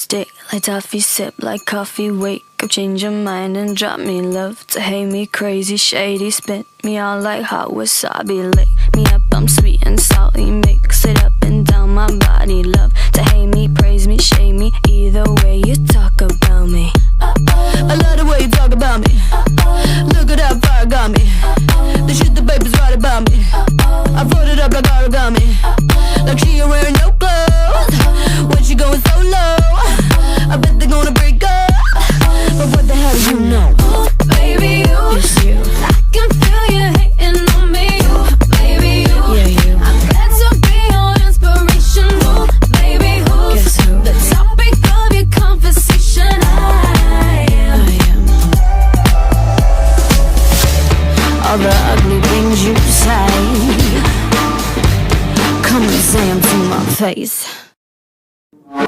Stick like toffee, sip like coffee, wake up, change your mind and drop me love. To hate me crazy, shady, spit me out like hot wasabi. Lick me up, I'm sweet and salty, mix it up and down my body. Love to hate me, praise me, shame me, either way you talk about me. I love the way you talk about me. Look at how far it got me. The shit the baby's right about me. I wrote it up like origami, like she ain't wearing no clothes. When she going so low, I bet they're gonna break up. But what the hell do you know? Ooh, baby, It's you. I can feel you hating on me. Ooh, baby, Yeah, you. I'm glad to be your inspiration. Ooh, baby, Guess who? the topic of your conversation? I am. All the ugly things you say, come and say 'em to my face.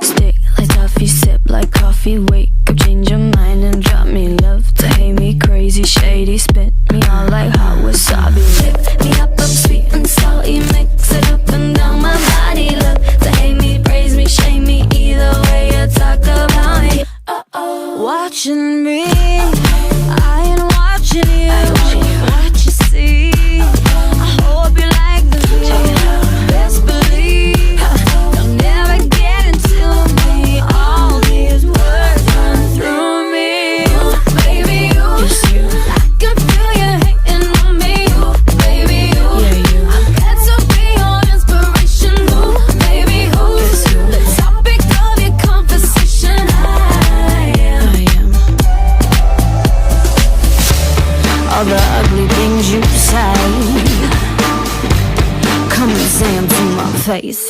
Stick like toffee, sip like coffee, wake up, change your mind and drop me love. To hate me crazy, shady, spit me out like hot wasabi. Lift me up, I'm sweet and salty, mix it up and down my body. Love to hate me, praise me, shame me, either way you talk about me. Watching me, I ain't watching you. What you see, I hope you like the view. Best believe you'll never get into me. All these words run through me. Baby, It's you. I can feel you hating on me. Baby, Yeah, you. I'm glad to be your inspiration. Baby, Guess who? the topic of your conversation? I am. All the ugly things you say, come and say 'em to my face.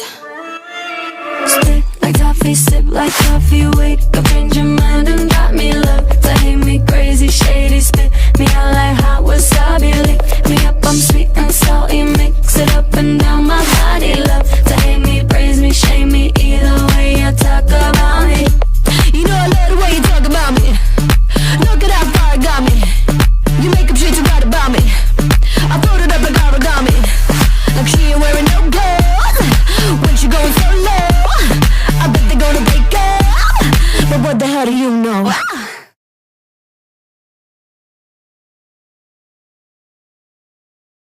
Stick like toffee, sip like coffee, wake up, change your mind and drop me love. To hate me crazy, shady, spit me out like hot wasabi.